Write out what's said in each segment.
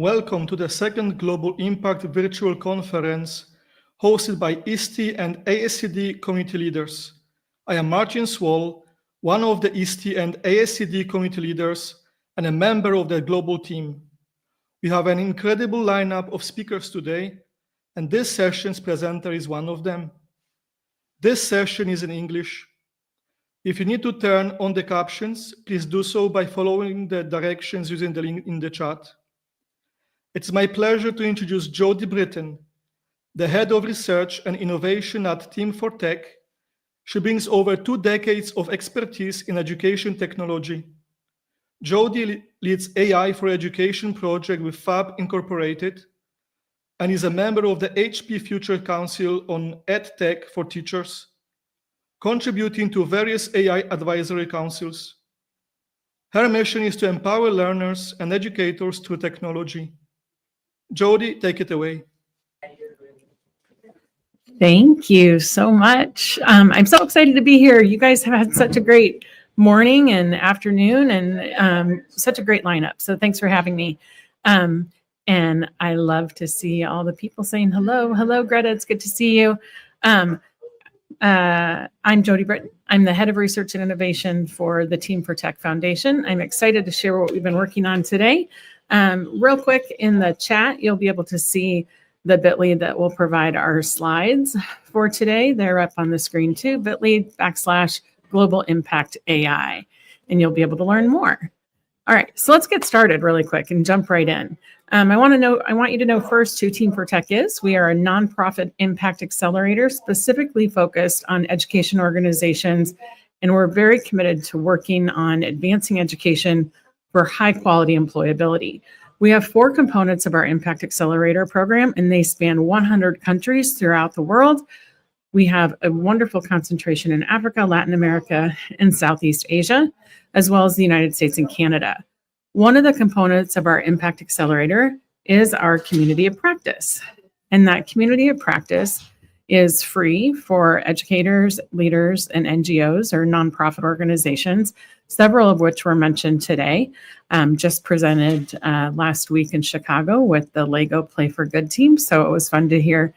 Welcome to the second Global Impact Virtual Conference hosted by ISTE and ASCD community leaders. I am Martin Swall, one of the ISTE and ASCD community leaders and a member of the global team. We have an incredible lineup of speakers today, and this session's presenter is one of them. This session is in English. If you need to turn on the captions, please do so by following the directions using the link in the chat. It's my pleasure to introduce Jody Britten, the Head of Research and Innovation at Team for Tech. She brings over 2 decades of expertise in education technology. Jody leads AI for Education project with Fab Incorporated and is a member of the HP Future Council on EdTech for Teachers, contributing to various AI advisory councils. Her mission is to empower learners and educators through technology. Jody, take it away. Thank you so much. I'm so excited to be here. You guys have had such a great morning and afternoon and such a great lineup. So thanks for having me. And I love to see all the people saying hello. Hello, Greta. It's good to see you. I'm Jody Britten. I'm the Head of Research and Innovation for the Team for Tech Foundation. I'm excited to share what we've been working on today. Real quick, in the chat, you'll be able to see the bit.ly that will provide our slides for today. They're up on the screen too, bit.ly/Global Impact AI, and you'll be able to learn more. All right, so let's get started really quick and jump right in. I want you to know first who Team for Tech is. We are a nonprofit impact accelerator specifically focused on education organizations, and we're very committed to working on advancing education for high quality employability. We have 4 components of our Impact Accelerator program, and they span 100 countries throughout the world. We have a wonderful concentration in Africa, Latin America, and Southeast Asia, as well as the United States and Canada. One of the components of our Impact Accelerator is our community of practice. And that community of practice is free for educators, leaders, and NGOs or nonprofit organizations, several of which were mentioned today. Just presented last week in Chicago with the Lego Play for Good team. So it was fun to hear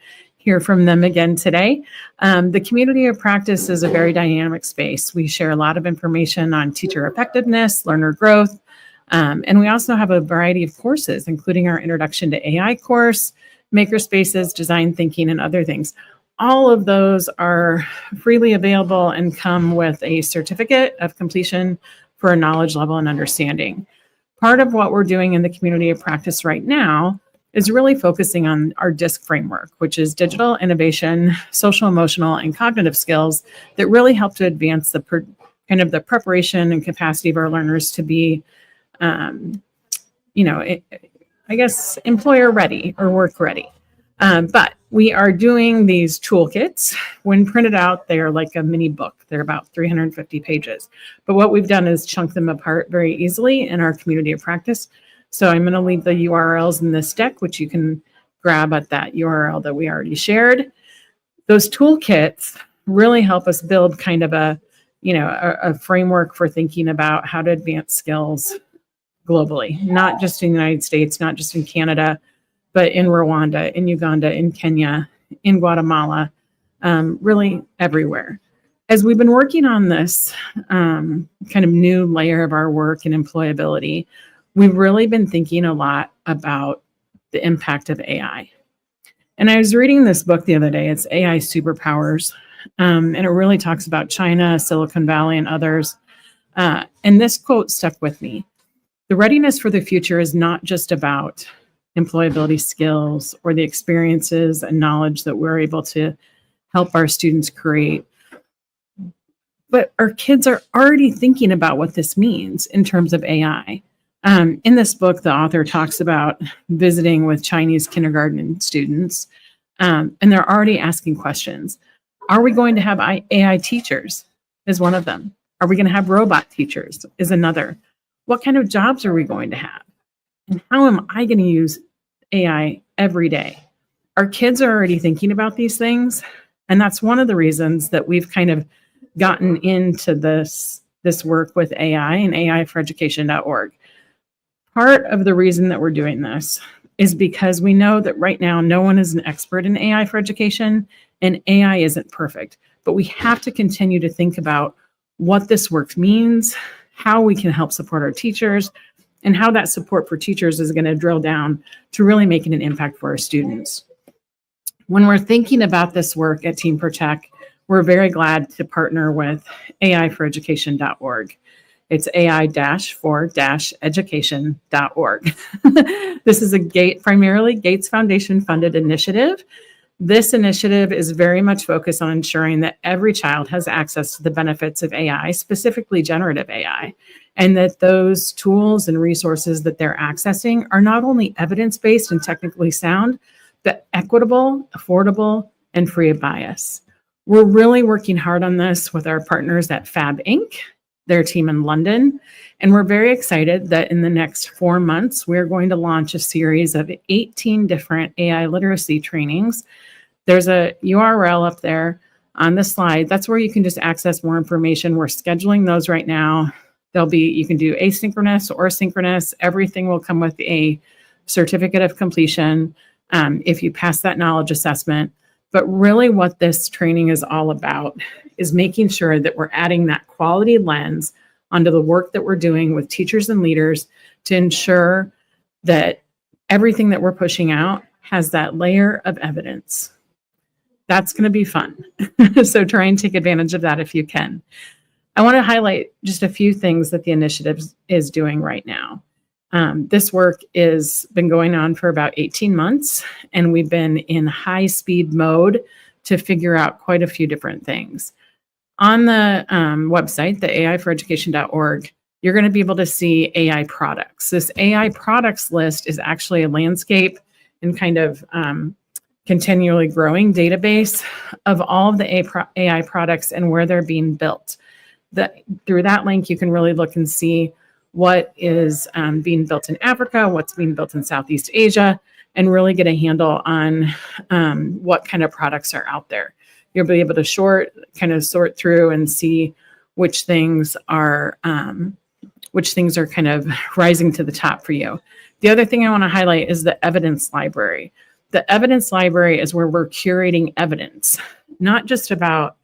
from them again today. The community of practice is a very dynamic space. We share a lot of information on teacher effectiveness, learner growth, and we also have a variety of courses, including our Introduction to AI course, makerspaces, design thinking, and other things. All of those are freely available and come with a certificate of completion for a knowledge level and understanding. Part of what we're doing in the community of practice right now is really focusing on our DISC framework, which is digital innovation, social, emotional, and cognitive skills that really help to advance the preparation and capacity of our learners to be, employer ready or work ready. But we are doing these toolkits. When printed out, they are like a mini book. They're about 350 pages. But what we've done is chunk them apart very easily in our community of practice. So I'm going to leave the URLs in this deck, which you can grab at that URL that we already shared. Those toolkits really help us build kind of a framework for thinking about how to advance skills globally, not just in the United States, not just in Canada, but in Rwanda, in Uganda, in Kenya, in Guatemala, really everywhere. As we've been working on this kind of new layer of our work and employability, we've really been thinking a lot about the impact of AI. And I was reading this book the other day. It's AI Superpowers, and it really talks about China, Silicon Valley, and others. And this quote stuck with me. The readiness for the future is not just about employability skills or the experiences and knowledge that we're able to help our students create. But our kids are already thinking about what this means in terms of AI. In this book, the author talks about visiting with Chinese kindergarten students, and they're already asking questions. Are we going to have AI teachers? Is one of them. Are we going to have robot teachers? Is another. What kind of jobs are we going to have? And how am I going to use AI every day? Our kids are already thinking about these things. And that's one of the reasons that we've kind of gotten into this work with AI and AI for Education.org. Part of the reason that we're doing this is because we know that right now no one is an expert in AI for education, and AI isn't perfect. But we have to continue to think about what this work means, how we can help support our teachers, and how that support for teachers is going to drill down to really making an impact for our students. When we're thinking about this work at Team for Tech, we're very glad to partner with aiforeducation.org. It's ai-for-education.org. This is a primarily Gates Foundation funded initiative. This initiative is very much focused on ensuring that every child has access to the benefits of AI, specifically generative AI, and that those tools and resources that they're accessing are not only evidence-based and technically sound, but equitable, affordable, and free of bias. We're really working hard on this with our partners at Fab Inc., their team in London, and we're very excited that in the next 4 months, we're going to launch a series of 18 different AI literacy trainings. There's a URL up there on the slide. That's where you can just access more information. We're scheduling those right now. You can do asynchronous or synchronous. Everything will come with a certificate of completion if you pass that knowledge assessment. But really what this training is all about is making sure that we're adding that quality lens onto the work that we're doing with teachers and leaders to ensure that everything that we're pushing out has that layer of evidence. That's going to be fun. So try and take advantage of that if you can. I want to highlight just a few things that the initiative is doing right now. This work has been going on for about 18 months, and we've been in high speed mode to figure out quite a few different things. On the website, the aiforeducation.org, you're going to be able to see AI products. This AI products list is actually a landscape and kind of continually growing database of all of the AI products and where they're being built. Through that link, you can really look and see what is being built in Africa, what's being built in Southeast Asia, and really get a handle on what kind of products are out there. You'll be able to sort through and see which things are kind of rising to the top for you. The other thing I want to highlight is the evidence library. The evidence library is where we're curating evidence, not just about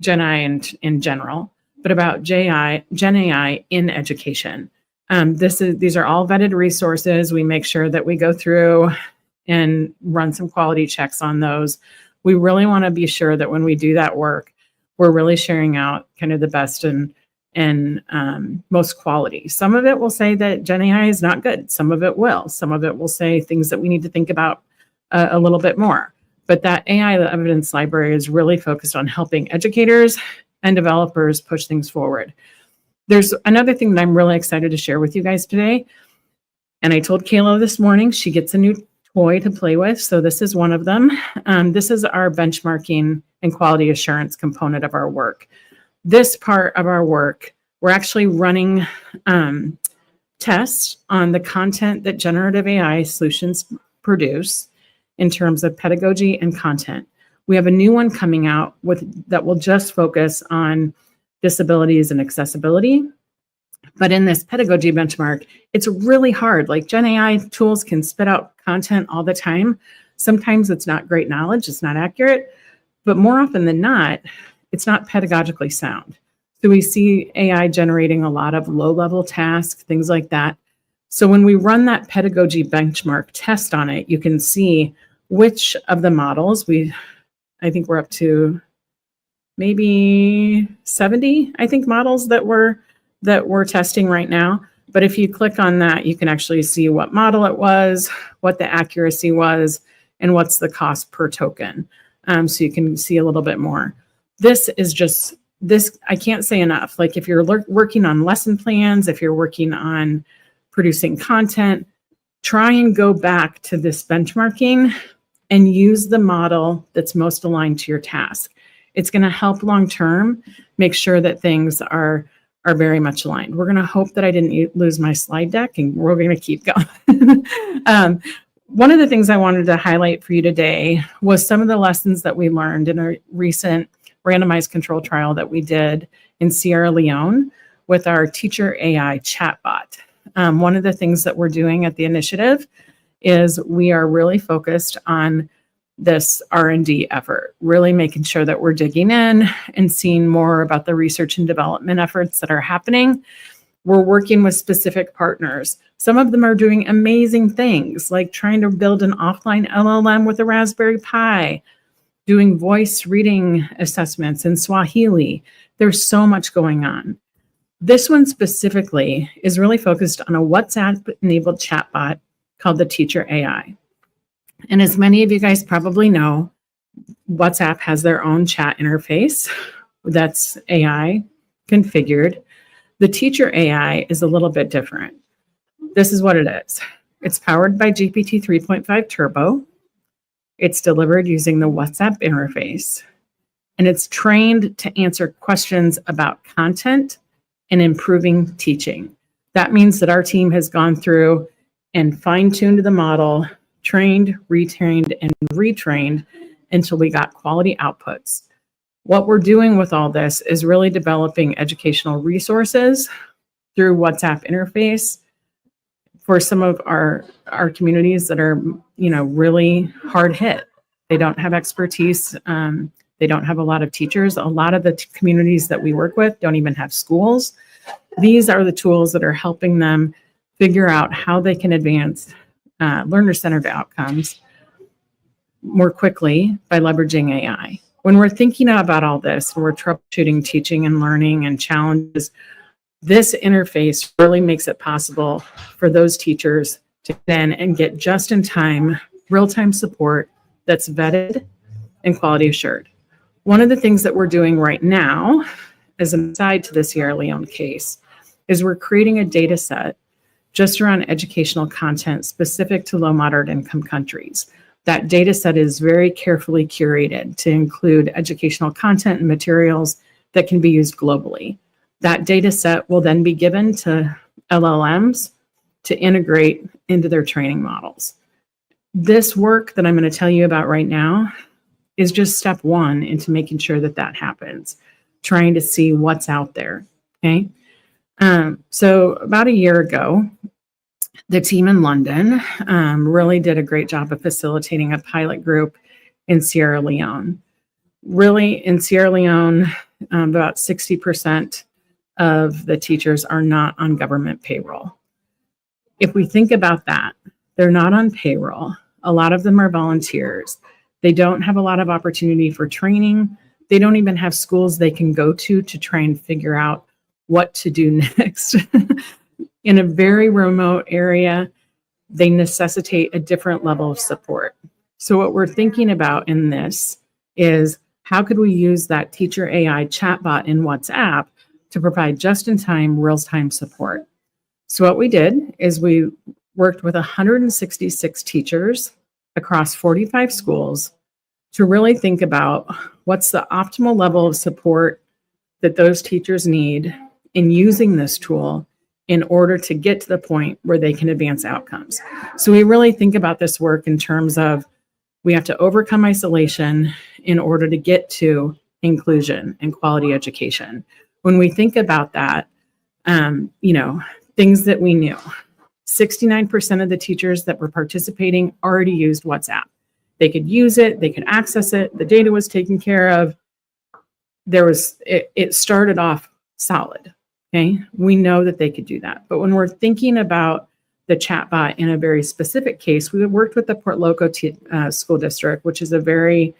Gen AI in general, but about Gen AI in education. These are all vetted resources. We make sure that we go through and run some quality checks on those. We really want to be sure that when we do that work, we're really sharing out kind of the best and most quality. Some of it will say that Gen AI is not good. Some of it will. Some of it will say things that we need to think about a little bit more. But that AI evidence library is really focused on helping educators and developers push things forward. There's another thing that I'm really excited to share with you guys today. And I told Kayla this morning, she gets a new toy to play with. So this is one of them. This is our benchmarking and quality assurance component of our work. This part of our work, we're actually running tests on the content that generative AI solutions produce in terms of pedagogy and content. We have a new one coming out that will just focus on disabilities and accessibility. But in this pedagogy benchmark, it's really hard. Like Gen AI tools can spit out content all the time. Sometimes it's not great knowledge, it's not accurate, but more often than not, it's not pedagogically sound. So we see AI generating a lot of low-level tasks, things like that. So when we run that pedagogy benchmark test on it, you can see which of the models I think we're up to maybe 70, models that we're testing right now. But if you click on that, you can actually see what model it was, what the accuracy was, and what's the cost per token. So you can see a little bit more. This is just, I can't say enough. Like if you're working on lesson plans, if you're working on producing content, try and go back to this benchmarking and use the model that's most aligned to your task. It's going to help long-term make sure that things are very much aligned. We're going to hope that I didn't lose my slide deck, and we're going to keep going. One of the things I wanted to highlight for you today was some of the lessons that we learned in a recent randomized control trial that we did in Sierra Leone with our teacher AI chatbot. One of the things that we're doing at the initiative is we are really focused on this R&D effort, really making sure that we're digging in and seeing more about the research and development efforts that are happening. We're working with specific partners. Some of them are doing amazing things, like trying to build an offline LLM with a Raspberry Pi, doing voice reading assessments in Swahili. There's so much going on. This one specifically is really focused on a WhatsApp-enabled chatbot called the Teacher AI. And as many of you guys probably know, WhatsApp has their own chat interface that's AI configured. The Teacher AI is a little bit different. This is what it is. It's powered by GPT 3.5 Turbo. It's delivered using the WhatsApp interface, and it's trained to answer questions about content and improving teaching. That means that our team has gone through and fine-tuned the model, trained, retrained, and retrained until we got quality outputs. What we're doing with all this is really developing educational resources through WhatsApp interface for some of our communities that are, really hard hit. They don't have expertise. They don't have a lot of teachers. A lot of the communities that we work with don't even have schools. These are the tools that are helping them figure out how they can advance learner-centered outcomes more quickly by leveraging AI. When we're thinking about all this, when we're troubleshooting teaching and learning and challenges, this interface really makes it possible for those teachers to then and get just-in-time, real-time support that's vetted and quality assured. One of the things that we're doing right now, as an aside to the Sierra Leone case, is we're creating a data set just around educational content specific to low, moderate income countries. That data set is very carefully curated to include educational content and materials that can be used globally. That data set will then be given to LLMs to integrate into their training models. This work that I'm going to tell you about right now is just step one into making sure that that happens, trying to see what's out there, okay? So about a year ago, the team in London really did a great job of facilitating a pilot group in Sierra Leone. Really, in Sierra Leone, about 60% of the teachers are not on government payroll. If we think about that, they're not on payroll. A lot of them are volunteers. They don't have a lot of opportunity for training. They don't even have schools they can go to try and figure out what to do next. In a very remote area, they necessitate a different level of support. So what we're thinking about in this is how could we use that Teacher AI chatbot in WhatsApp to provide just-in-time, real-time support? So what we did is we worked with 166 teachers across 45 schools to really think about what's the optimal level of support that those teachers need in using this tool in order to get to the point where they can advance outcomes. So we really think about this work in terms of we have to overcome isolation in order to get to inclusion and quality education. When we think about that, things that we knew, 69% of the teachers that were participating already used WhatsApp. They could use it, they could access it, the data was taken care of. It started off solid. Okay, we know that they could do that. But when we're thinking about the chatbot in a very specific case, we worked with the Port Loco School District, which is a very,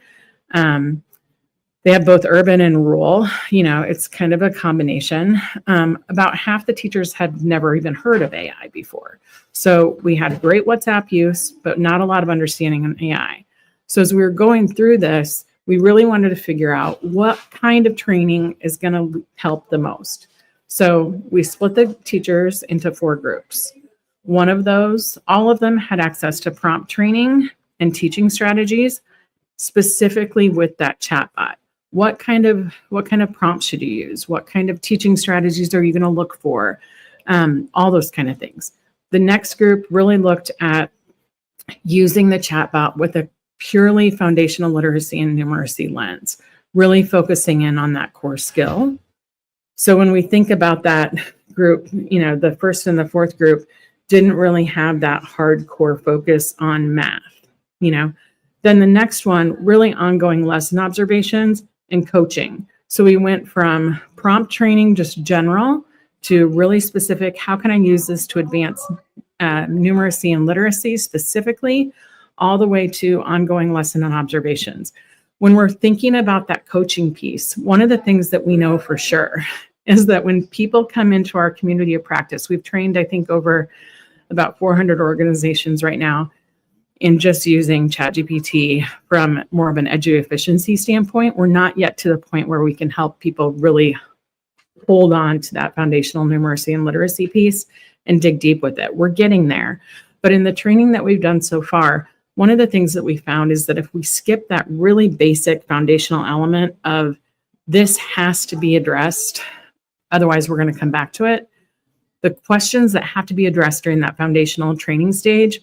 they have both urban and rural. It's kind of a combination. About half the teachers had never even heard of AI before. So we had great WhatsApp use, but not a lot of understanding on AI. So as we were going through this, we really wanted to figure out what kind of training is going to help the most. So we split the teachers into 4 groups. One of those, all of them had access to prompt training and teaching strategies, specifically with that chatbot. What kind of prompts should you use? What kind of teaching strategies are you going to look for? All those kind of things. The next group really looked at using the chatbot with a purely foundational literacy and numeracy lens, really focusing in on that core skill. So when we think about that group, the first and the fourth group, didn't really have that hardcore focus on math, you know. Then the next one, really ongoing lesson observations and coaching. So we went from prompt training, just general, to really specific, how can I use this to advance numeracy and literacy specifically, all the way to ongoing lesson and observations. When we're thinking about that coaching piece, one of the things that we know for sure is that when people come into our community of practice, we've trained, I think, over about 400 organizations right now in just using ChatGPT from more of an edu efficiency standpoint. We're not yet to the point where we can help people really hold on to that foundational numeracy and literacy piece and dig deep with it. We're getting there. But in the training that we've done so far, one of the things that we found is that if we skip that really basic foundational element of this has to be addressed, otherwise we're going to come back to it, the questions that have to be addressed during that foundational training stage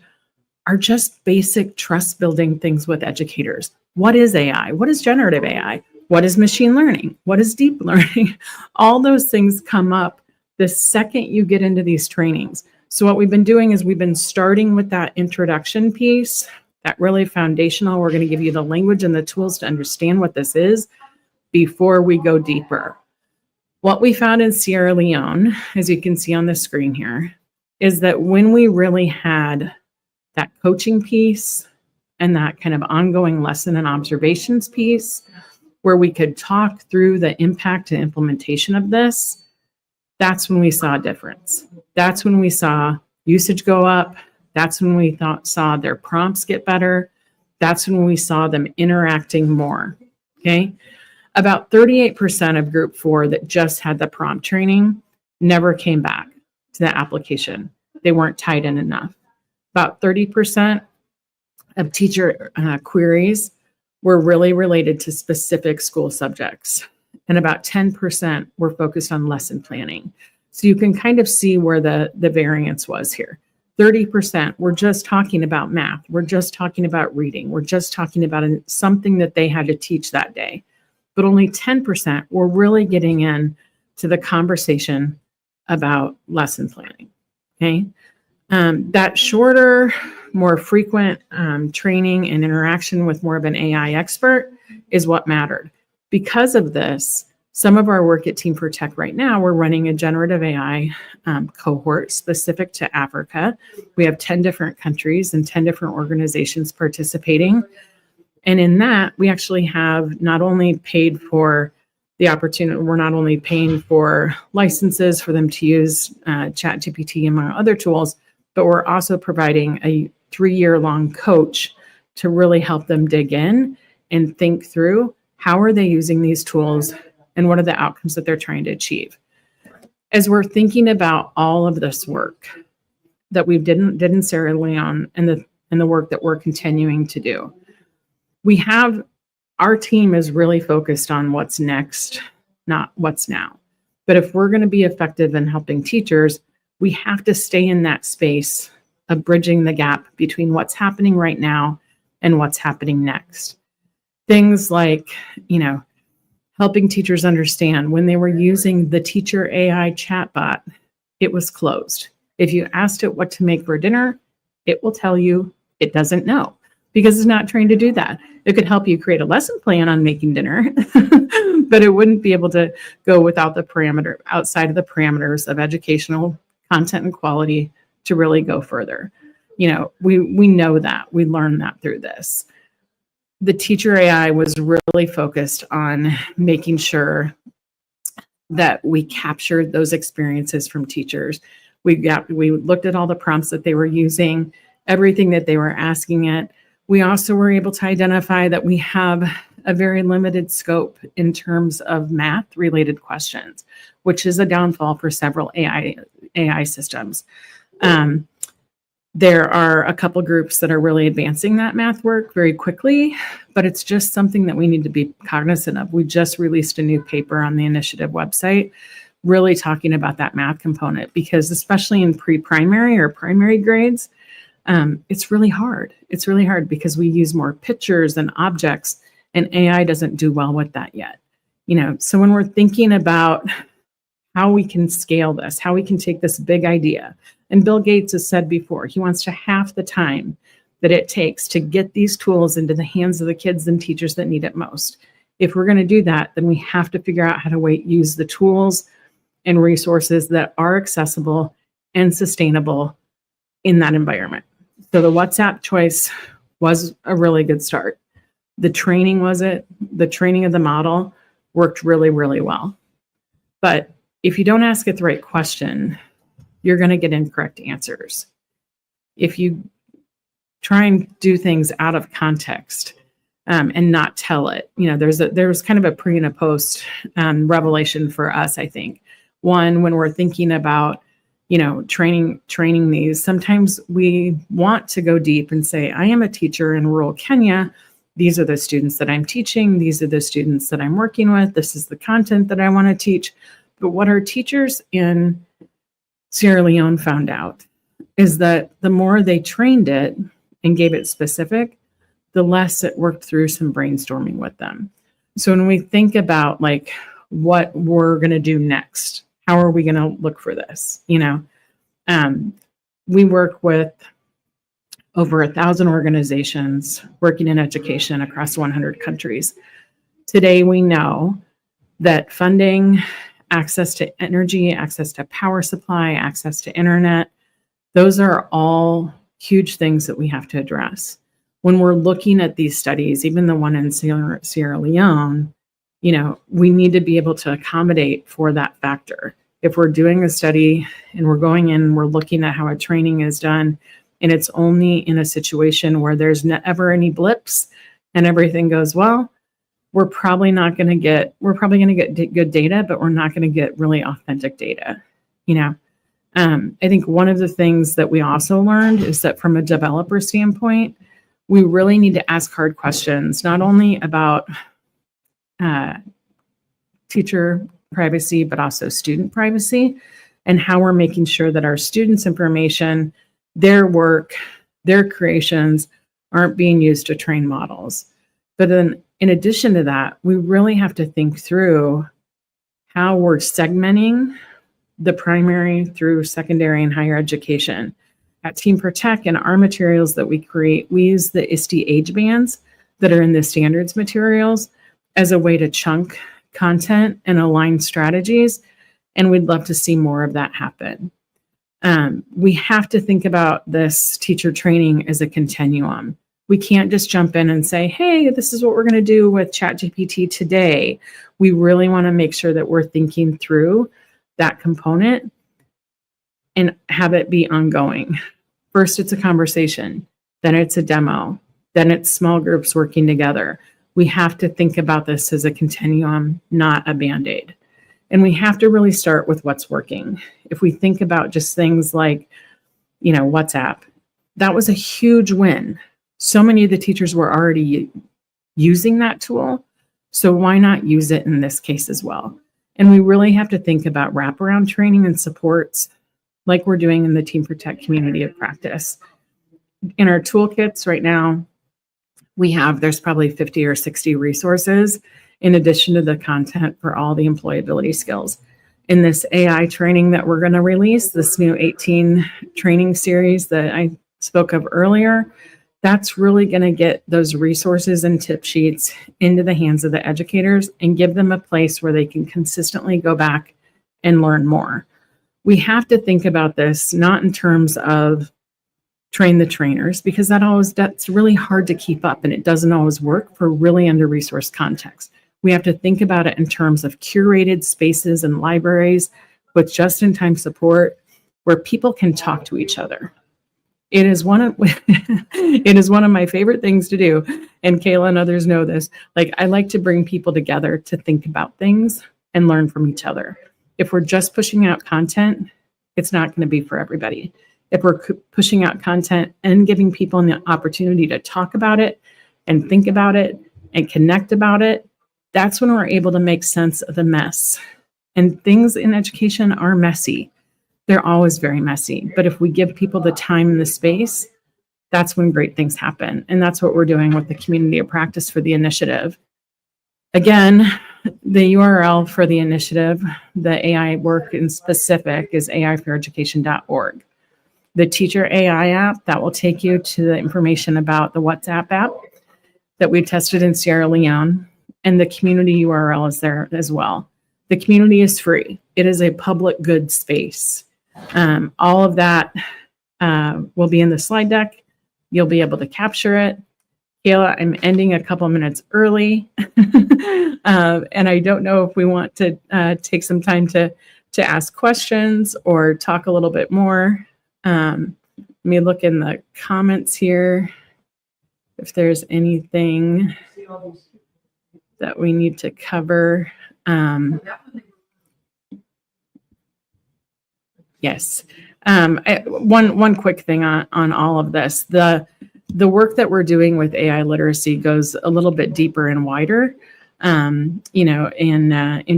are just basic trust building things with educators. What is AI? What is generative AI? What is machine learning? What is deep learning? All those things come up the second you get into these trainings. So what we've been doing is we've been starting with that introduction piece, that really foundational. We're going to give you the language and the tools to understand what this is before we go deeper. What we found in Sierra Leone, as you can see on the screen here, is that when we really had that coaching piece and that kind of ongoing lesson and observations piece, where we could talk through the impact and implementation of this, that's when we saw a difference. That's when we saw usage go up. That's when we saw their prompts get better. That's when we saw them interacting more, okay? About 38% of group 4 that just had the prompt training never came back to the application. They weren't tied in enough. About 30% of teacher queries were really related to specific school subjects. And about 10% were focused on lesson planning. So you can kind of see where the variance was here. 30% were just talking about math. We're just talking about reading. We're just talking about something that they had to teach that day. But only 10% were really getting in to the conversation about lesson planning, okay? That shorter, more frequent training and interaction with more of an AI expert is what mattered. Because of this, some of our work at Team for Tech right now, we're running a generative AI cohort specific to Africa. We have 10 different countries and 10 different organizations participating. And in that, we actually have not only paid for the opportunity, we're not only paying for licenses for them to use ChatGPT among other tools, but we're also providing a 3-year-long coach to really help them dig in and think through how are they using these tools and what are the outcomes that they're trying to achieve. As we're thinking about all of this work that we did in Sierra Leone and the work that we're continuing to do, our team is really focused on what's next, not what's now. But if we're going to be effective in helping teachers, we have to stay in that space of bridging the gap between what's happening right now and what's happening next. Things like, helping teachers understand when they were using the teacher AI chatbot, it was closed. If you asked it what to make for dinner, it will tell you it doesn't know because it's not trained to do that. It could help you create a lesson plan on making dinner, but it wouldn't be able to go outside of the parameters of educational content and quality to really go further. We know that. We learned that through this. The teacher AI was really focused on making sure that we captured those experiences from teachers. We looked at all the prompts that they were using, everything that they were asking it. We also were able to identify that we have a very limited scope in terms of math-related questions, which is a downfall for several AI systems. There are a couple groups that are really advancing that math work very quickly, but it's just something that we need to be cognizant of. We just released a new paper on the initiative website, really talking about that math component, because especially in pre-primary or primary grades, it's really hard. It's really hard because we use more pictures and objects, and AI doesn't do well with that yet. So when we're thinking about how we can scale this, how we can take this big idea. And Bill Gates has said before, he wants to half the time that it takes to get these tools into the hands of the kids and teachers that need it most. If we're going to do that, then we have to figure out how to use the tools and resources that are accessible and sustainable in that environment. So the WhatsApp choice was a really good start. The training the training of the model worked really, really well. But if you don't ask it the right question, you're going to get incorrect answers. If you try and do things out of context and not tell it, there's kind of a pre and a post revelation for us, I think. One, when we're thinking about, training these, sometimes we want to go deep and say, I am a teacher in rural Kenya. These are the students that I'm teaching. These are the students that I'm working with. This is the content that I want to teach. But what our teachers in Sierra Leone found out is that the more they trained it and gave it specific, the less it worked through some brainstorming with them. So when we think about what we're going to do next, how are we going to look for this? We work with over 1,000 organizations working in education across 100 countries. Today, we know that funding, access to energy, access to power supply, access to internet, those are all huge things that we have to address. When we're looking at these studies, even the one in Sierra Leone, we need to be able to accommodate for that factor. If we're doing a study and we're going in, we're looking at how a training is done, and it's only in a situation where there's never any blips and everything goes well, we're probably going to get good data, but we're not going to get really authentic data. I think one of the things that we also learned is that from a developer standpoint, we really need to ask hard questions, not only about teacher privacy, but also student privacy, and how we're making sure that our students' information, their work, their creations aren't being used to train models. But then in addition to that, we really have to think through how we're segmenting the primary through secondary and higher education. At Team for Tech and our materials that we create, we use the ISTE age bands that are in the standards materials as a way to chunk content and align strategies. And we'd love to see more of that happen. We have to think about this teacher training as a continuum. We can't just jump in and say, hey, this is what we're going to do with ChatGPT today. We really want to make sure that we're thinking through that component and have it be ongoing. First, it's a conversation, then it's a demo, then it's small groups working together. We have to think about this as a continuum, not a Band-Aid. And we have to really start with what's working. If we think about just things like, WhatsApp, that was a huge win. So many of the teachers were already using that tool. So why not use it in this case as well? And we really have to think about wraparound training and supports like we're doing in the Team for Tech community of practice. In our toolkits right now, there's probably 50 or 60 resources in addition to the content for all the employability skills. In this AI training that we're going to release, this new 18 training series that I spoke of earlier, that's really going to get those resources and tip sheets into the hands of the educators and give them a place where they can consistently go back and learn more. We have to think about this not in terms of train the trainers, because that's really hard to keep up and it doesn't always work for really under-resourced context. We have to think about it in terms of curated spaces and libraries with just-in-time support where people can talk to each other. It is one of my favorite things to do, and Kayla and others know this. I like to bring people together to think about things and learn from each other. If we're just pushing out content, it's not going to be for everybody. If we're pushing out content and giving people the opportunity to talk about it and think about it and connect about it, that's when we're able to make sense of the mess. And things in education are messy. They're always very messy. But if we give people the time and the space, that's when great things happen. And that's what we're doing with the community of practice for the initiative. Again, the URL for the initiative, the AI work in specific, is aiforeducation.org. The Teacher AI app, that will take you to the information about the WhatsApp app that we tested in Sierra Leone, and the community URL is there as well. The community is free. It is a public good space. All of that will be in the slide deck. You'll be able to capture it. Kayla, I'm ending a couple minutes early, and I don't know if we want to take some time to ask questions or talk a little bit more. Let me look in the comments here if there's anything that we need to cover. Yes. One quick thing on all of this. The work that we're doing with AI literacy goes a little bit deeper and wider, in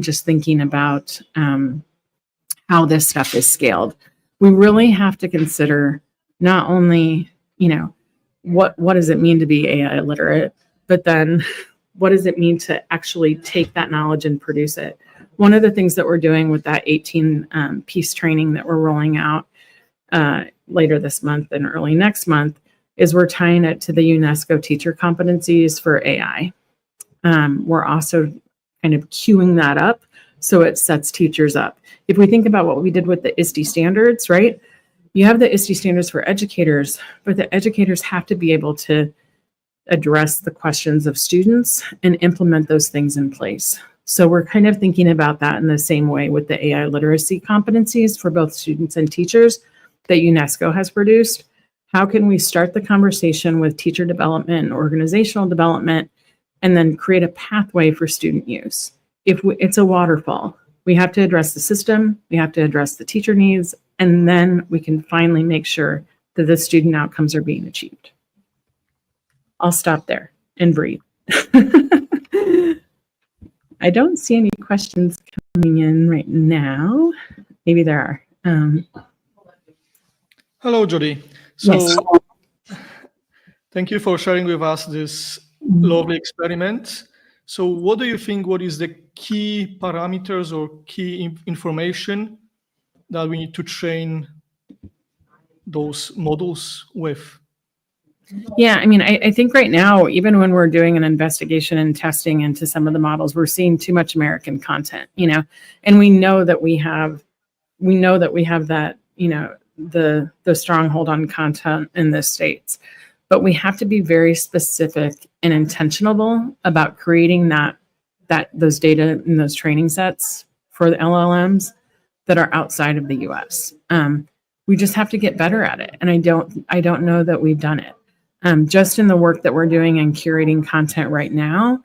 just thinking about how this stuff is scaled. We really have to consider not only, what does it mean to be AI literate, but then what does it mean to actually take that knowledge and produce it? One of the things that we're doing with that 18-piece training that we're rolling out later this month and early next month is we're tying it to the UNESCO teacher competencies for AI. We're also kind of queuing that up so it sets teachers up. If we think about what we did with the ISTE standards, right? You have the ISTE standards for educators, but the educators have to be able to address the questions of students and implement those things in place. So we're kind of thinking about that in the same way with the AI literacy competencies for both students and teachers that UNESCO has produced. How can we start the conversation with teacher development and organizational development, and then create a pathway for student use? It's a waterfall. We have to address the system, we have to address the teacher needs, and then we can finally make sure that the student outcomes are being achieved. I'll stop there and breathe. I don't see any questions coming in right now. Maybe there are. Hello, Jody. So Yes. thank you for sharing with us this lovely experiment. So what do you think, what is the key parameters or key information that we need to train those models with? Yeah, I mean, I think right now, even when we're doing an investigation and testing into some of the models, we're seeing too much American content, and we know that we have that, the stronghold on content in the States, but we have to be very specific and intentional about creating those data and those training sets for the LLMs that are outside of the US. We just have to get better at it. And I don't know that we've done it. Just in the work that we're doing and curating content right now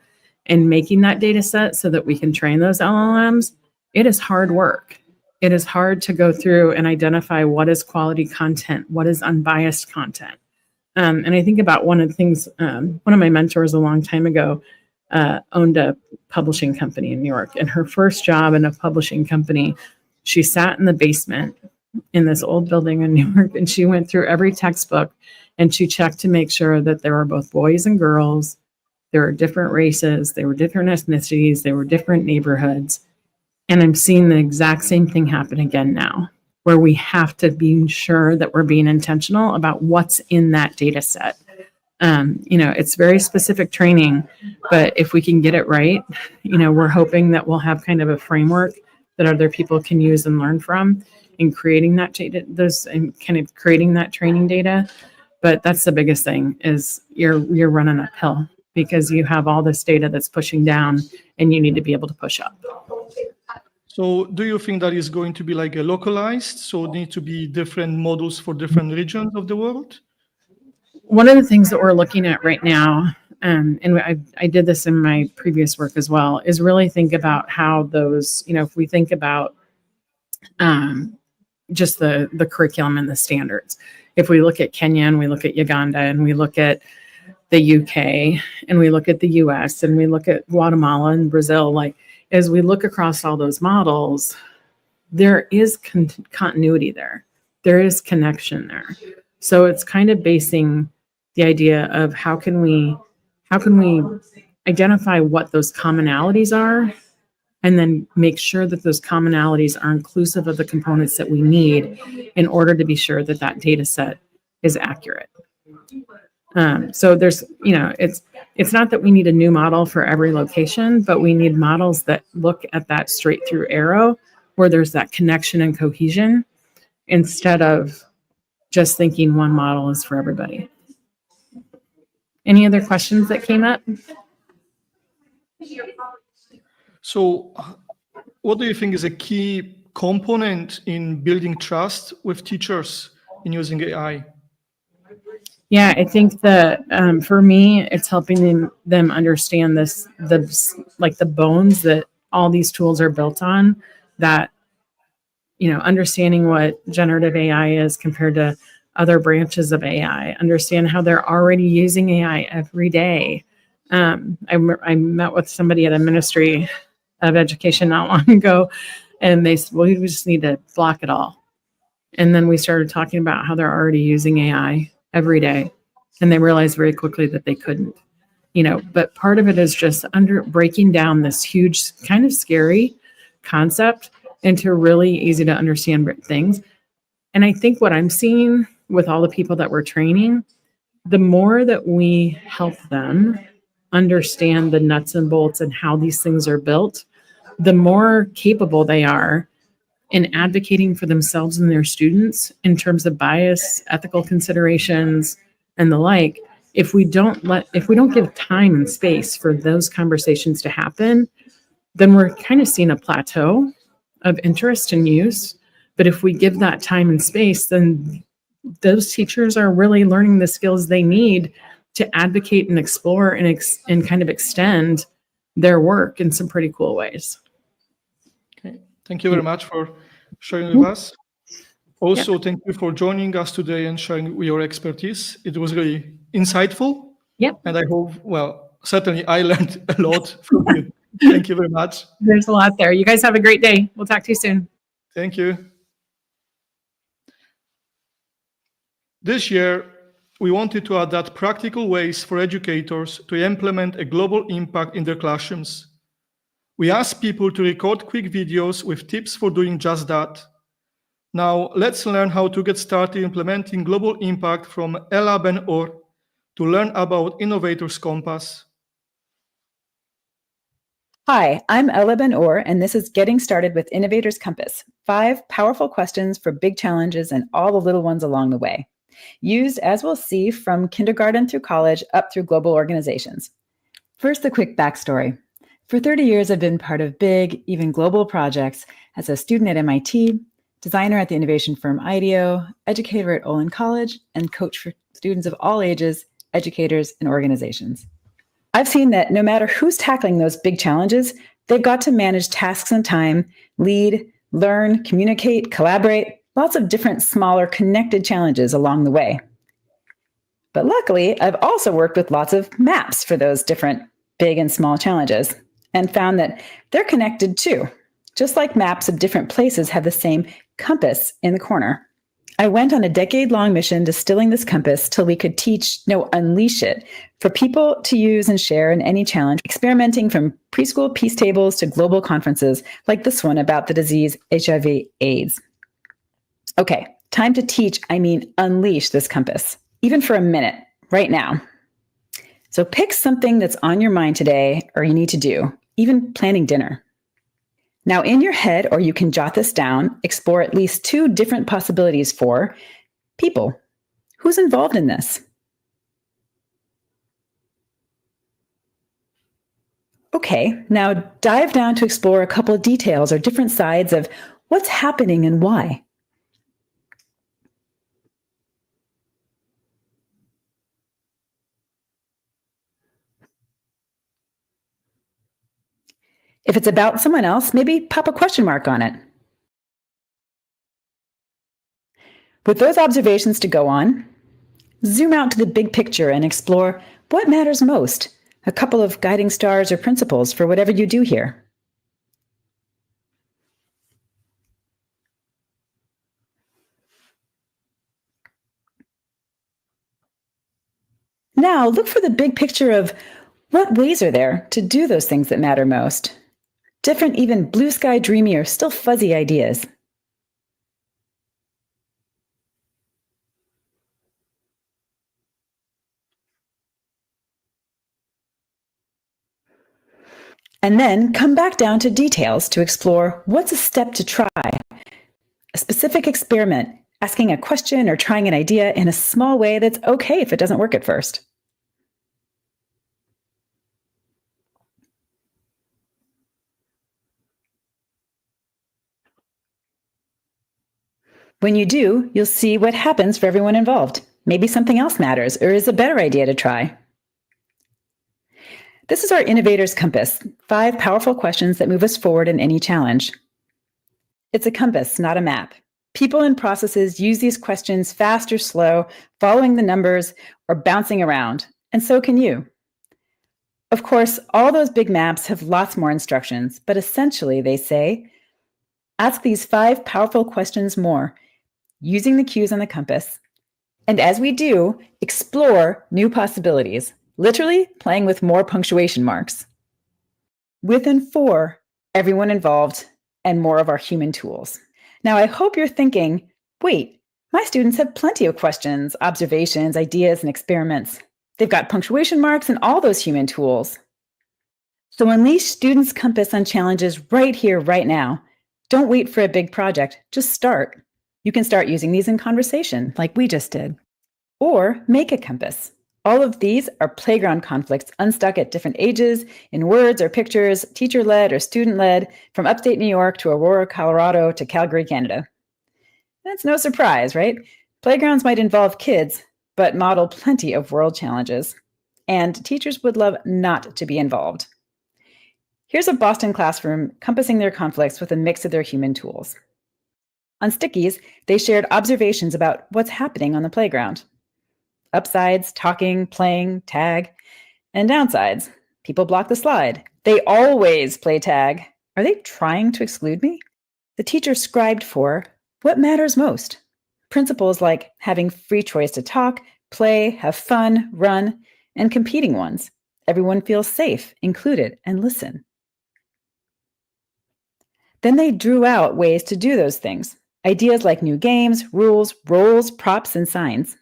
and making that data set so that we can train those LLMs, it is hard work. It is hard to go through and identify what is quality content, what is unbiased content. And I think about one of the things, one of my mentors a long time ago owned a publishing company in New York. And her first job in a publishing company, she sat in the basement in this old building in New York, and she went through every textbook and she checked to make sure that there were both boys and girls, there were different races, there were different ethnicities, there were different neighborhoods. And I'm seeing the exact same thing happen again now, where we have to be sure that we're being intentional about what's in that data set. It's very specific training, but if we can get it right, we're hoping that we'll have kind of a framework that other people can use and learn from in creating that data, creating that training data. But that's the biggest thing, is you're running uphill because you have all this data that's pushing down and you need to be able to push up. So do you think that is going to be like a localized, so it need to be different models for different regions of the world? One of the things that we're looking at right now, and I did this in my previous work as well, is really think about how those, if we think about just the curriculum and the standards. If we look at Kenya and we look at Uganda and we look at the UK and we look at the US and we look at Guatemala and Brazil, as we look across all those models, there is continuity there. There is connection there. So it's kind of basing the idea of how can we identify what those commonalities are and then make sure that those commonalities are inclusive of the components that we need in order to be sure that that data set is accurate. So there's, it's not that we need a new model for every location, but we need models that look at that straight through arrow where there's that connection and cohesion instead of just thinking one model is for everybody. Any other questions that came up? So what do you think is a key component in building trust with teachers in using AI? Yeah, I think that for me, it's helping them understand the bones that all these tools are built on, that, understanding what generative AI is compared to other branches of AI, understand how they're already using AI every day. I met with somebody at a ministry of education not long ago, and they said, well, we just need to block it all. And then we started talking about how they're already using AI every day. And they realized very quickly that they couldn't, but part of it is just breaking down this huge kind of scary concept into really easy to understand things. And I think what I'm seeing with all the people that we're training, the more that we help them understand the nuts and bolts and how these things are built, the more capable they are in advocating for themselves and their students in terms of bias, ethical considerations, and the like. If we don't give time and space for those conversations to happen, then we're kind of seeing a plateau of interest and use. But if we give that time and space, then those teachers are really learning the skills they need to advocate and explore and kind of extend their work in some pretty cool ways. Okay. Thank you very much for sharing with us. Also, Thank you for joining us today and sharing your expertise. It was really insightful. Yep. And I hope, certainly I learned a lot from you. Thank you very much. There's a lot there. You guys have a great day. We'll talk to you soon. Thank you. This year, we wanted to adapt practical ways for educators to implement a global impact in their classrooms. We asked people to record quick videos with tips for doing just that. Now, let's learn how to get started implementing global impact from Ella Ben-Or to learn about Innovators Compass. Hi, I'm Ella Ben-Or, and this is Getting Started with Innovators Compass, 5 powerful questions for big challenges and all the little ones along the way. Used, as we'll see, from kindergarten through college up through global organizations. First, a quick backstory. For 30 years, I've been part of big, even global projects as a student at MIT, designer at the innovation firm IDEO, educator at Olin College, and coach for students of all ages, educators, and organizations. I've seen that no matter who's tackling those big challenges, they've got to manage tasks and time, lead, learn, communicate, collaborate, lots of different smaller connected challenges along the way. But luckily, I've also worked with lots of maps for those different big and small challenges and found that they're connected too. Just like maps of different places have the same compass in the corner. I went on a decade-long mission distilling this compass till we could unleash it for people to use and share in any challenge, experimenting from preschool peace tables to global conferences like this one about the disease HIV/AIDS. Okay, time to teach, unleash this compass, even for a minute, right now. So pick something that's on your mind today or you need to do, even planning dinner. Now in your head, or you can jot this down, explore at least 2 different possibilities for people. Who's involved in this? Okay, now dive down to explore a couple of details or different sides of what's happening and why. If it's about someone else, maybe pop a question mark on it. With those observations to go on, zoom out to the big picture and explore what matters most, a couple of guiding stars or principles for whatever you do here. Now, look for the big picture of what ways are there to do those things that matter most, different, even blue sky dreamy or still fuzzy ideas. And then come back down to details to explore what's a step to try, a specific experiment, asking a question or trying an idea in a small way that's okay if it doesn't work at first. When you do, you'll see what happens for everyone involved. Maybe something else matters or is a better idea to try. This is our Innovator's Compass, 5 powerful questions that move us forward in any challenge. It's a compass, not a map. People and processes use these questions fast or slow, following the numbers, or bouncing around, and so can you. Of course, all those big maps have lots more instructions, but essentially they say, ask these 5 powerful questions more, using the cues on the compass, and as we do, explore new possibilities, literally playing with more punctuation marks. Within 4, everyone involved, and more of our human tools. Now, I hope you're thinking, wait, my students have plenty of questions, observations, ideas, and experiments. They've got punctuation marks and all those human tools. So unleash students' compass on challenges right here, right now. Don't wait for a big project, just start. You can start using these in conversation, like we just did. Or make a compass. All of these are playground conflicts unstuck at different ages, in words or pictures, teacher-led or student-led, from upstate New York to Aurora, Colorado to Calgary, Canada. That's no surprise, right? Playgrounds might involve kids, but model plenty of world challenges. And teachers would love not to be involved. Here's a Boston classroom compassing their conflicts with a mix of their human tools. On stickies, they shared observations about what's happening on the playground. Upsides, talking, playing, tag. And downsides, people block the slide. They always play tag. Are they trying to exclude me? The teacher scribed for what matters most. Principles like having free choice to talk, play, have fun, run, and competing ones. Everyone feels safe, included, and listen. Then they drew out ways to do those things. Ideas like new games, rules, roles, props, and signs.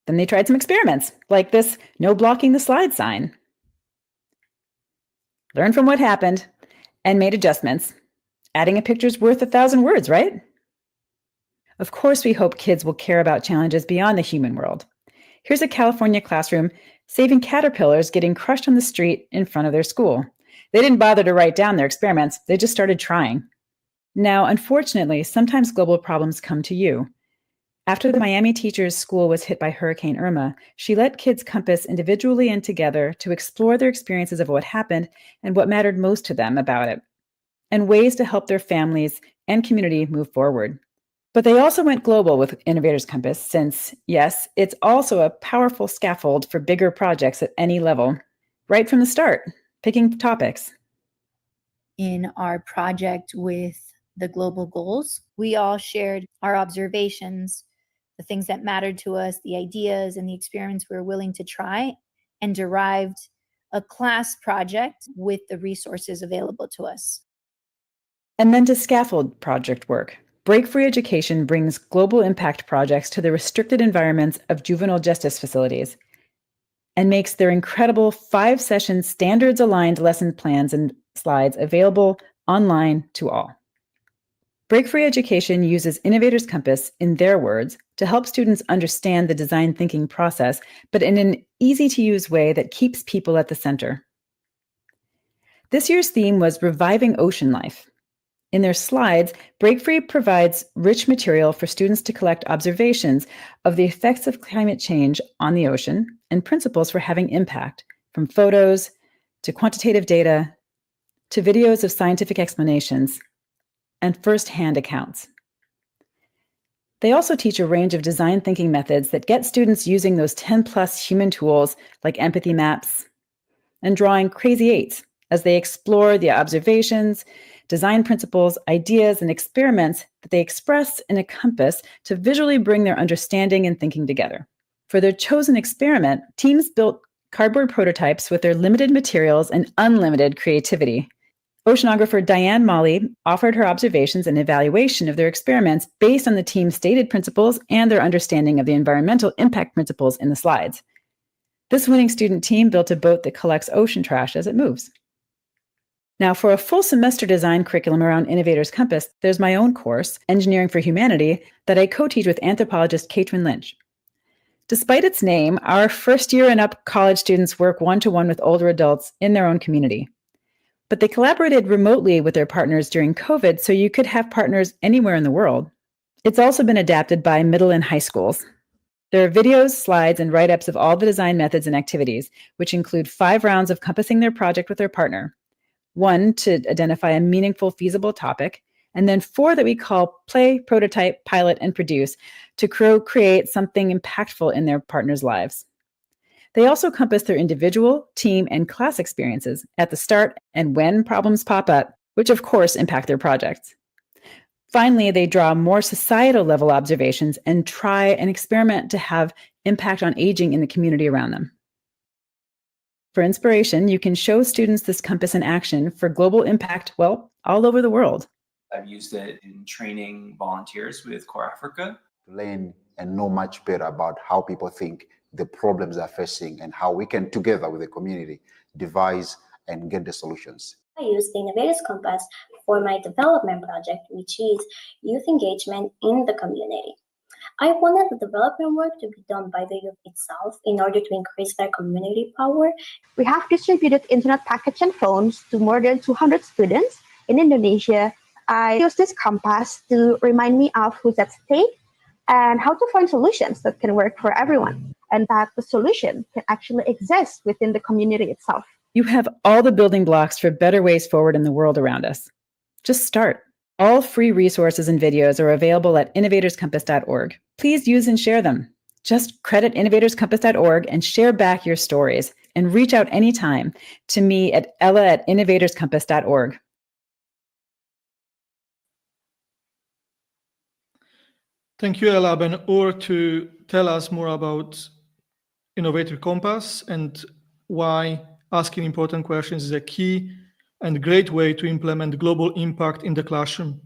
Then they tried some experiments, like this no blocking the slide sign. Learned from what happened and made adjustments. Adding a picture's worth 1,000 words, right? Of course, we hope kids will care about challenges beyond the human world. Here's a California classroom saving caterpillars getting crushed on the street in front of their school. They didn't bother to write down their experiments. They just started trying. Now, unfortunately, sometimes global problems come to you. After the Miami teacher's school was hit by Hurricane Irma, she let kids compass individually and together to explore their experiences of what happened and what mattered most to them about it, and ways to help their families and community move forward. But they also went global with Innovator's Compass since, yes, it's also a powerful scaffold for bigger projects at any level, right from the start, picking topics. In our project with the global goals, we all shared our observations, the things that mattered to us, the ideas and the experiments we were willing to try, and derived a class project with the resources available to us. And then to scaffold project work. Break Free Education brings global impact projects to the restricted environments of juvenile justice facilities and makes their incredible 5-session standards-aligned lesson plans and slides available online to all. Break Free Education uses Innovator's Compass, in their words, to help students understand the design thinking process, but in an easy-to-use way that keeps people at the center. This year's theme was Reviving Ocean Life. In their slides, Break Free provides rich material for students to collect observations of the effects of climate change on the ocean and principles for having impact, from photos to quantitative data to videos of scientific explanations and first-hand accounts. They also teach a range of design thinking methods that get students using those 10+ human tools like empathy maps and drawing crazy eights as they explore the observations, design principles, ideas, and experiments that they express in a compass to visually bring their understanding and thinking together. For their chosen experiment, teams built cardboard prototypes with their limited materials and unlimited creativity. Oceanographer Diane Molly offered her observations and evaluation of their experiments based on the team's stated principles and their understanding of the environmental impact principles in the slides. This winning student team built a boat that collects ocean trash as it moves. Now, for a full semester design curriculum around Innovators Compass, there's my own course, Engineering for Humanity, that I co-teach with anthropologist Catherine Lynch. Despite its name, our first year and up college students work one-to-one with older adults in their own community. But they collaborated remotely with their partners during COVID, so you could have partners anywhere in the world. It's also been adapted by middle and high schools. There are videos, slides, and write-ups of all the design methods and activities, which include 5 rounds of compassing their project with their partner, 1 to identify a meaningful, feasible topic, and then 4 that we call play, prototype, pilot, and produce to create something impactful in their partners' lives. They also compass their individual, team, and class experiences at the start and when problems pop up, which of course impact their projects. Finally, they draw more societal level observations and try and experiment to have impact on aging in the community around them. For inspiration, you can show students this compass in action for global impact, well, all over the world. I've used it in training volunteers with Core Africa. Learn and know much better about how people think, the problems they're facing, and how we can, together with the community, devise and get the solutions. I used the Innovators Compass for my development project, which is youth engagement in the community. I wanted the development work to be done by the youth itself in order to increase their community power. We have distributed internet packets and phones to more than 200 students in Indonesia. I use this compass to remind me of who's at stake and how to find solutions that can work for everyone, and that the solution can actually exist within the community itself. You have all the building blocks for better ways forward in the world around us. Just start. All free resources and videos are available at innovatorscompass.org. Please use and share them. Just credit innovatorscompass.org and share back your stories, and reach out anytime to me at ella@innovatorscompass.org. Thank you, Ella Ben-Ur, to tell us more about Innovator Compass and why asking important questions is a key and great way to implement global impact in the classroom.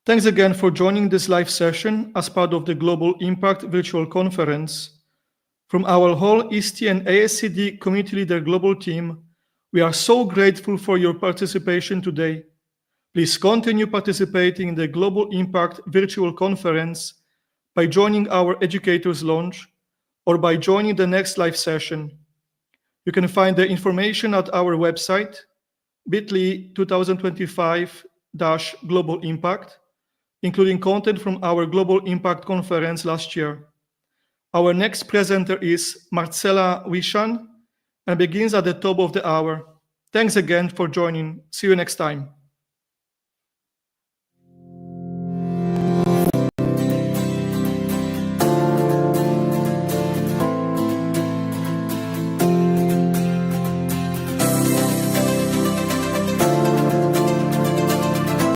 Thanks again for joining this live session as part of the Global Impact Virtual Conference. From our whole ISTE and ASCD Community Leader Global Team, we are so grateful for your participation today. Please continue participating in the Global Impact Virtual Conference by joining our Educators Lounge or by joining the next live session. You can find the information at our website, bit.ly 2025-Global Impact, including content from our Global Impact Conference last year. Our next presenter is Marcela Wishan and begins at the top of the hour. Thanks again for joining. See you next time.